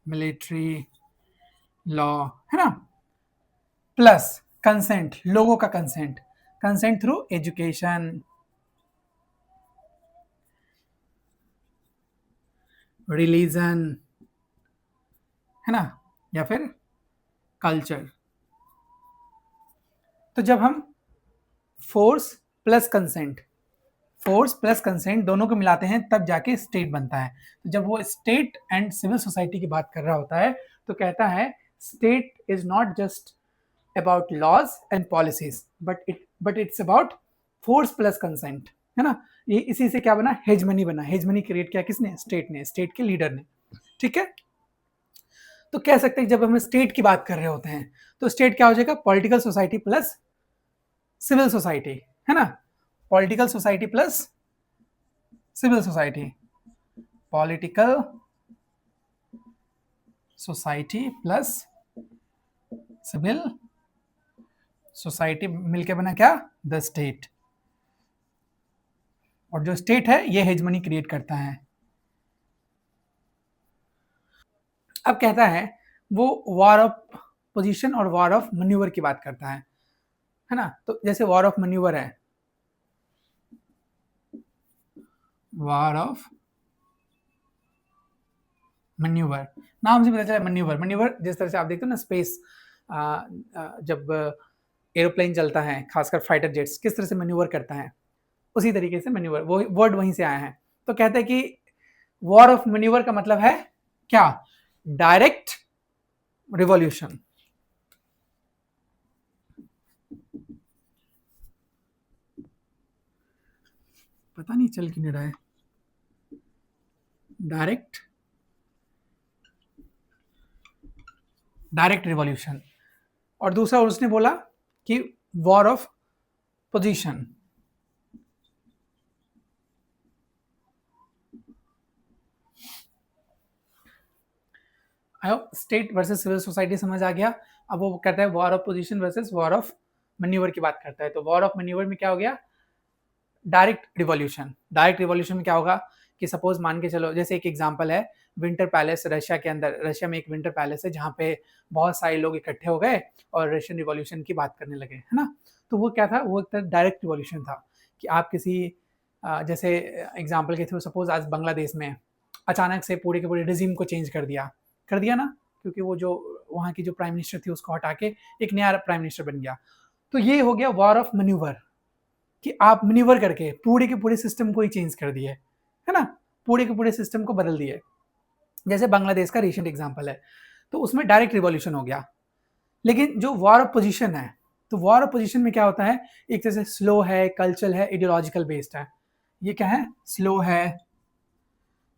मिलिट्री, लॉ, है ना? प्लस कंसेंट, लोगों का consent, consent through education, religion, है ना, या फिर कल्चर। तो जब हम force plus consent, force plus consent दोनों को मिलाते हैं तब जाके स्टेट बनता है। तो जब वो स्टेट एंड सिविल सोसाइटी की बात कर रहा होता है तो कहता है state is not just about laws and policies but it's about force plus consent, है ना? ये इसी से क्या बना? हेजमनी बना। हेजमनी क्रिएट किया किसने? स्टेट ने, स्टेट के लीडर ने। ठीक है, तो कह सकते हैं जब हम स्टेट की बात कर रहे होते हैं तो स्टेट क्या हो जाएगा? Political society plus civil society, है ना? Political society plus civil society, political society plus civil society मिलके बना क्या? The state. और जो स्टेट है ये हेजमनी क्रिएट करता है। अब कहता है वो वॉर ऑफ पोजीशन और वॉर ऑफ मैन्यूवर की बात करता है ना? तो जैसे वॉर ऑफ मैन्यूवर है, वॉर ऑफ मैन्यूवर, नाम से पता चला मैन्यूवर। मैन्यूवर जिस तरह से आप देखते हो ना स्पेस, जब एरोप्लेन चलता है, खासकर फाइटर जेट्स किस तरह से मैन्यूवर करता है, उसी तरीके से मैन्यूवर, वो वर्ड वहीं से आया है। तो कहते हैं कि वॉर ऑफ मैन्यूवर का मतलब है क्या? Direct revolution. पता नहीं चल क्यों नहीं रहा है। Direct revolution. और दूसरा उसने बोला कि war of position. State versus civil society समझ आ गया। अब वो कहता है war of position versus war of manoeuvre की बात करता है। तो वॉर ऑफ मैन्यूवर में क्या हो गया, डायरेक्ट रिवॉल्यूशन। डायरेक्ट रिवॉल्यूशन में क्या होगा कि सपोज मान के चलो, जैसे एक एग्जांपल है विंटर पैलेस रशिया के अंदर। रशिया में एक विंटर पैलेस है जहाँ पे बहुत सारे लोग इकट्ठे हो गए और रशियन रिवॉल्यूशन की बात करने लगे, है ना। तो वो क्या था, वो एक डायरेक्ट रिवॉल्यूशन था कि आप किसी जैसे एग्जाम्पल के थ्रू सपोज आज बांग्लादेश में अचानक से पूरे के पूरे रिजीम को चेंज कर दिया ना, क्योंकि वो जो वहाँ की जो प्राइम मिनिस्टर थी उसको हटा के एक नया प्राइम मिनिस्टर बन गया। तो ये हो गया वॉर ऑफ मैन्यूवर कि आप मैन्यूवर करके पूरे के पूरे सिस्टम को ही चेंज कर दिए, है ना, पूरे के पूरे सिस्टम को बदल दिए। जैसे बांग्लादेश का रिसेंट एग्जांपल है, तो उसमें डायरेक्ट रिवॉल्यूशन हो गया। लेकिन जो वॉर ऑफ पोजीशन है, तो वॉर ऑफ पोजीशन में क्या होता है, एक तरह से स्लो है, कल्चरल है, आइडियोलॉजिकल बेस्ड है। ये क्या है, स्लो है,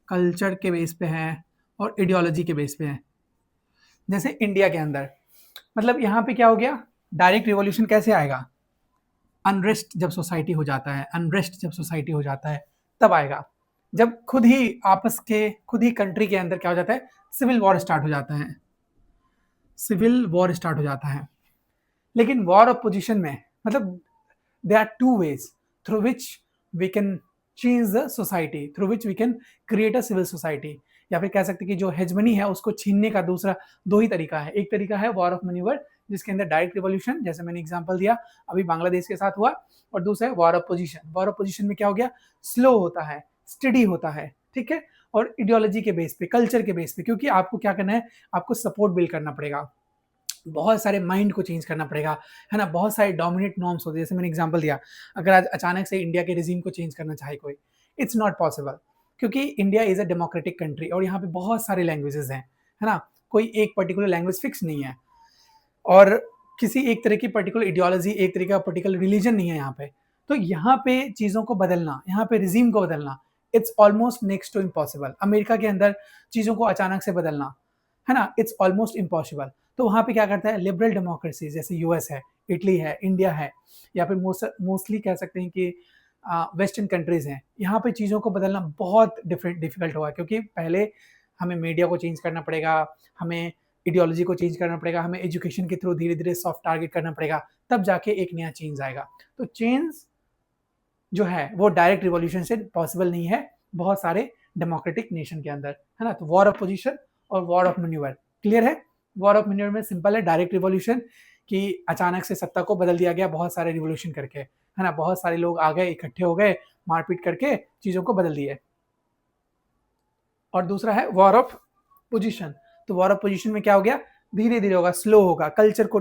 कल्चर के बेस पे है और आइडियोलॉजी के बेस पे है। जैसे इंडिया के अंदर मतलब यहाँ पे क्या हो गया, डायरेक्ट रिवॉल्यूशन कैसे आएगा, अनरेस्ट जब सोसाइटी हो जाता है, अनरेस्ट जब सोसाइटी हो जाता है तब आएगा, जब खुद ही आपस के खुद ही कंट्री के अंदर क्या हो जाता है, सिविल वॉर स्टार्ट हो जाता है, सिविल वॉर स्टार्ट हो जाता है। लेकिन वॉर ऑफ पोजीशन में मतलब they are two ways through which we can change the society, through which we can create a civil society, या फिर कह सकते हैं कि जो हेजमनी है उसको छीनने का दूसरा दो ही तरीका है। एक तरीका है वॉर ऑफ मैन्यूवर जिसके अंदर डायरेक्ट रिवॉल्यूशन, जैसे मैंने एग्जांपल दिया अभी बांग्लादेश के साथ हुआ, और दूसरा है war of position. War of position में क्या हो गया, स्लो होता है, स्टडी होता है, ठीक है, और इडियोलॉजी के बेस पे, कल्चर के बेस पे, क्योंकि आपको क्या करना है, आपको सपोर्ट बिल्ड करना पड़ेगा, बहुत सारे माइंड को चेंज करना पड़ेगा, है ना, बहुत सारे डोमिनेट नॉर्म्स होते हैं। जैसे मैंने एग्जांपल दिया, अगर आज अचानक से इंडिया के रिजीम को चेंज करना चाहे कोई, इट्स नॉट पॉसिबल, क्योंकि India is a democratic country और यहाँ पे बहुत सारे लैंग्वेजेस हैं, है ना, कोई एक पर्टिकुलर लैंग्वेज फिक्स नहीं है, और किसी एक तरह की पर्टिकुलर आइडियोलॉजी, एक तरह का पर्टिकुलर रिलीजन नहीं है यहाँ पे। तो यहाँ पे चीज़ों को बदलना, यहाँ पे रिजीम को बदलना, it's almost next to impossible. America के अंदर चीज़ों को अचानक से बदलना, है ना, इट्स ऑलमोस्ट इम्पॉसिबल। तो वहाँ पे क्या करता है, लिबरल डेमोक्रेसी जैसे यूएस है, इटली है, इंडिया है, या फिर मोस्टली कह सकते हैं कि वेस्टर्न कंट्रीज हैं, यहाँ पे चीज़ों को बदलना बहुत डिफिकल्ट हुआ, क्योंकि पहले हमें मीडिया को चेंज करना पड़ेगा, हमें आइडियोलॉजी को चेंज करना पड़ेगा, हमें एजुकेशन के थ्रू धीरे धीरे सॉफ्ट टारगेट करना पड़ेगा, तब जाके एक नया चेंज आएगा। तो चेंज जो है वो डायरेक्ट रिवॉल्यूशन से पॉसिबल नहीं है बहुत सारे डेमोक्रेटिक नेशन के अंदर, है ना। तो वॉर ऑफ पोजीशन और वॉर ऑफ मैन्यूवर क्लियर है। वॉर ऑफ मैन्यूवर में सिंपल है, डायरेक्ट रिवॉल्यूशन कि अचानक से सत्ता को बदल दिया गया बहुत सारे रिवॉल्यूशन करके, है ना, बहुत सारे लोग आ गए, इकट्ठे हो गए, मारपीट करके चीज़ों को बदल दिए। और दूसरा है वॉर ऑफ पोजीशन। तो वॉर ऑफ पोजीशन में क्या हो गया, धीरे धीरे होगा, स्लो होगा, कल्चर को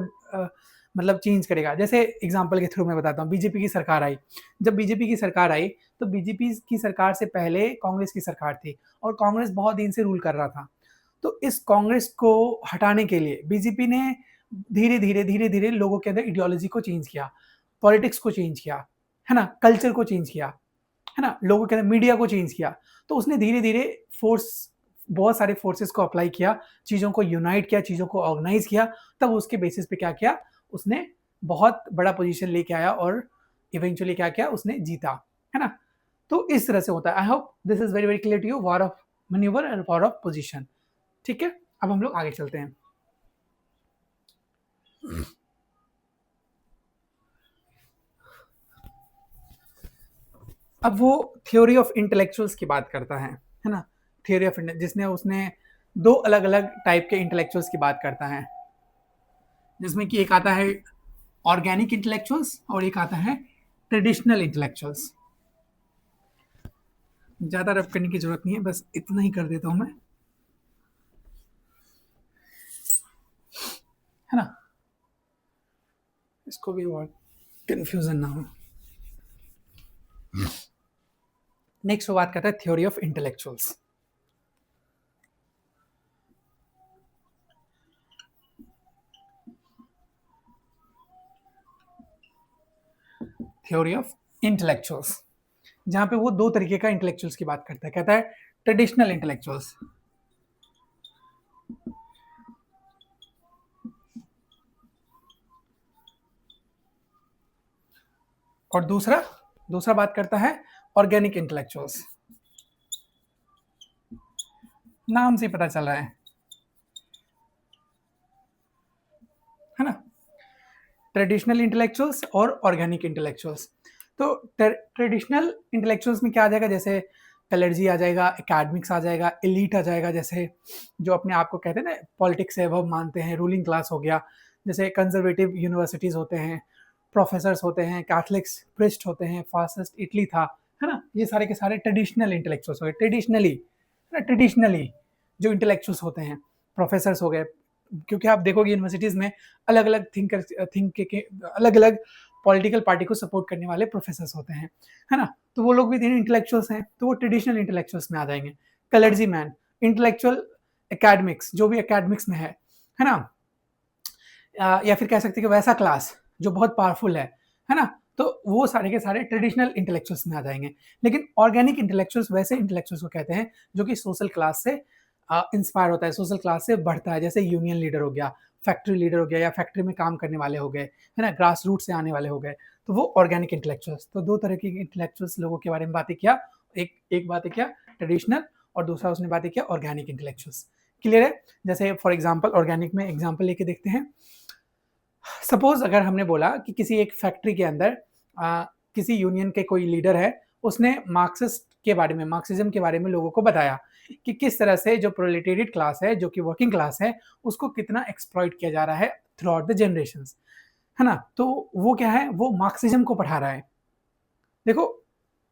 मतलब चेंज करेगा। जैसे एग्जांपल के थ्रू मैं बताता हूँ, बीजेपी की सरकार आई, जब बीजेपी की सरकार आई तो बीजेपी की सरकार से पहले कांग्रेस की सरकार थी और कांग्रेस बहुत दिन से रूल कर रहा था। तो इस कांग्रेस को हटाने के लिए बीजेपी ने धीरे धीरे लोगों के अंदर आइडियोलॉजी को चेंज किया, पॉलिटिक्स को चेंज किया, है ना, कल्चर को चेंज किया, है ना, लोगों के अंदर मीडिया को चेंज किया। तो उसने धीरे धीरे फोर्स, बहुत सारे फोर्सेस को अप्लाई किया, चीज़ों को यूनाइट किया, चीज़ों को ऑर्गेनाइज किया, तब उसके बेसिस पे क्या किया, उसने बहुत बड़ा पोजीशन लेके आया और इवेंचुअली क्या किया, उसने जीता, है ना। तो इस तरह से होता है। I hope this is very very clear to you, war of manoeuvre and war of position. ठीक है, अब हम लोग आगे चलते हैं। अब वो थ्योरी ऑफ इंटेलेक्चुअल्स की बात करता है ना, थ्योरी ऑफ जिसने उसने दो अलग अलग टाइप के इंटेलेक्चुअल्स की बात करता है, जिसमें कि एक आता है ऑर्गेनिक इंटेलेक्चुअल्स और एक आता है ट्रेडिशनल इंटेलेक्चुअल्स। ज़्यादा रब करने की जरूरत नहीं है, बस इतना ही कर देता हूँ मैं, है ना, इसको भी और कंफ्यूजन ना हो। नेक्स्ट वो बात करता है theory of intellectuals. Theory of intellectuals, जहां पे वो दो तरीके का इंटेलेक्चुअल्स की बात करता है। कहता है ट्रेडिशनल इंटेलेक्चुअल्स। और दूसरा बात करता है ऑर्गेनिक इंटेलेक्चुअल्स। नाम से पता चल रहा है ना, ट्रेडिशनल इंटेलेक्चुअल्स और ऑर्गेनिक इंटेलेक्चुअल्स। तो ट्रेडिशनल इंटेलेक्चुअल्स में क्या आ जाएगा, जैसे कलर्जी आ जाएगा, एकेडमिक्स आ जाएगा, एलीट आ जाएगा, जैसे जो अपने आप को कहते हैं ना पॉलिटिक्स से अब मानते हैं, रूलिंग क्लास हो गया, जैसे कंजर्वेटिव यूनिवर्सिटीज होते हैं, प्रोफेसर्स होते हैं, कैथलिक्स प्रिस्ट होते हैं, फासिस्ट इटली था, है ना, ये सारे के सारे ट्रेडिशनल इंटेलेक्चुअल्स हो गए। ट्रेडिशनली जो इंटेलेक्चुअल्स होते हैं, प्रोफेसर्स हो गए, क्योंकि आप देखोगे यूनिवर्सिटीज़ में अलग अलग थिंक के अलग अलग पॉलिटिकल पार्टी को सपोर्ट करने वाले प्रोफेसर्स होते हैं, है ना, तो वो लोग भी इंटेलेक्चुअल्स हैं, तो वो ट्रेडिशनल इंटेलेक्चुअल्स में आ जाएंगे। कलर्जी मैन, इंटेलेक्चुअल एकेडमिक्स, जो भी एकेडमिक्स में है ना, या फिर कह सकते हैं कि वैसा क्लास जो बहुत पावरफुल है ना, तो वो सारे के सारे ट्रेडिशनल इंटेलेक्चुअल्स में आ जाएंगे। लेकिन ऑर्गेनिक इंटेलेक्चुअल्स वैसे इंटेलेक्चुअल्स को कहते हैं जो कि सोशल क्लास से इंस्पायर होता है, सोशल क्लास से बढ़ता है, जैसे यूनियन लीडर हो गया, फैक्ट्री लीडर हो गया, या फैक्ट्री में काम करने वाले हो गए, है ना, ग्रास रूट से आने वाले हो गए, तो वो ऑर्गेनिक इंटेलेक्चुअल्स। तो दो तरह के इंटेलेक्चुअल्स लोगों के बारे में बातें किया, एक बातें किया ट्रेडिशनल, और दूसरा उसने बातें किया ऑर्गेनिक इंटेलेक्चुअल्स। क्लियर है? जैसे फॉर एग्जाम्पल ऑर्गेनिक में एग्जाम्पल लेके देखते हैं। सपोज अगर हमने बोला कि किसी एक फैक्ट्री के अंदर किसी यूनियन के कोई लीडर है, उसने मार्क्सिज्म के बारे में लोगों को बताया कि किस तरह से जो प्रोलेटेरिएट क्लास है, जो कि वर्किंग क्लास है, उसको कितना एक्सप्लॉइट किया जा रहा है थ्रू आउट द जनरेशंस, है ना। तो वो क्या है, वो मार्क्सिज्म को पढ़ा रहा है। देखो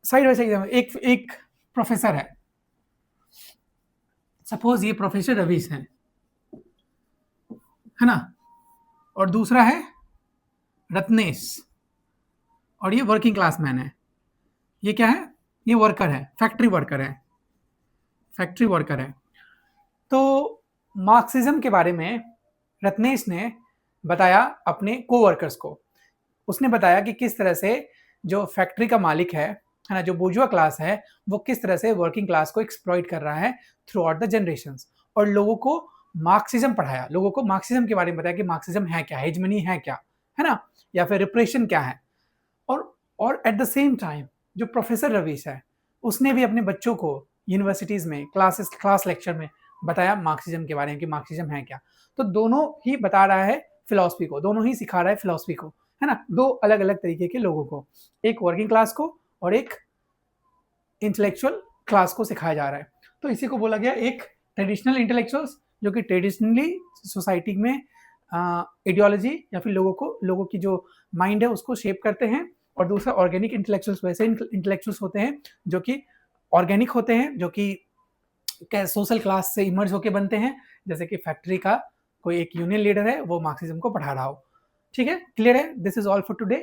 साइड बाय साइड एक प्रोफेसर है, सपोज ये प्रोफेसर रवीश है ना, और दूसरा है रत्नेश, और ये वर्किंग क्लास मैन है। ये क्या है, ये वर्कर है, फैक्ट्री वर्कर है। तो मार्क्सिज्म के बारे में रत्नेश ने बताया अपने कोवर्कर्स को। उसने बताया कि किस तरह से जो फैक्ट्री का मालिक है ना, जो बोर्जुआ क्लास है, वो किस तरह से वर्किंग क्लास को एक्सप्लॉइट कर रहा है थ्रू आउट द जनरेशंस, और लोगों को मार्क्सिज्म पढ़ाया, लोगों को मार्क्सिज्म के बारे में बताया कि मार्क्सिज्म है क्या, हेजमनी है क्या, है ना, या फिर रिप्रेशन क्या है। और एट द सेम टाइम जो प्रोफेसर रवीश है, उसने भी अपने बच्चों को यूनिवर्सिटीज में क्लास लेक्चर में बताया मार्क्सिज्म के बारे में कि मार्क्सिज्म है क्या। तो दोनों ही बता रहा है फिलॉसफी को, दोनों ही सिखा रहा है फिलॉसफी को, है ना, दो अलग अलग तरीके के लोगों को, एक वर्किंग क्लास को और एक इंटेलेक्चुअल क्लास को सिखाया जा रहा है। तो इसी को बोला गया एक ट्रेडिशनल इंटेलेक्चुअल्स, जो कि ट्रेडिशनली सोसाइटी में आइडियोलॉजी या फिर लोगों की जो माइंड है उसको शेप करते हैं। और दूसरा ऑर्गेनिक इंटेलेक्चुअल्स वैसे इंटेलेक्चुअल्स होते हैं जो कि ऑर्गेनिक होते हैं, जो कि सोशल क्लास से इमर्ज होकर बनते हैं, जैसे कि फैक्ट्री का कोई एक यूनियन लीडर है, वो मार्क्सिज्म को पढ़ा रहा हो। ठीक है, क्लियर है? This is all for today.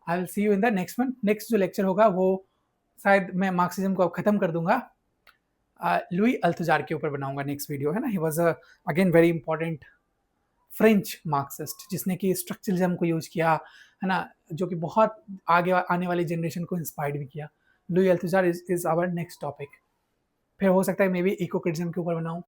I will see you in the next one. Next जो लेक्चर होगा वो शायद मैं मार्क्सिज्म को अब खत्म कर दूंगा, लुई अल्थुजार के ऊपर बनाऊंगा नेक्स्ट वीडियो, है ना। He was again very important French Marxist, जिसने कि स्ट्रक्चरलिज्म को यूज किया, है ना, जो कि बहुत आगे आने वाली जनरेशन को इंस्पायर्ड भी किया। Louis Althusser is our next topic. फिर हो सकता है मे बी इको क्रिटिज्म के ऊपर बनाऊं।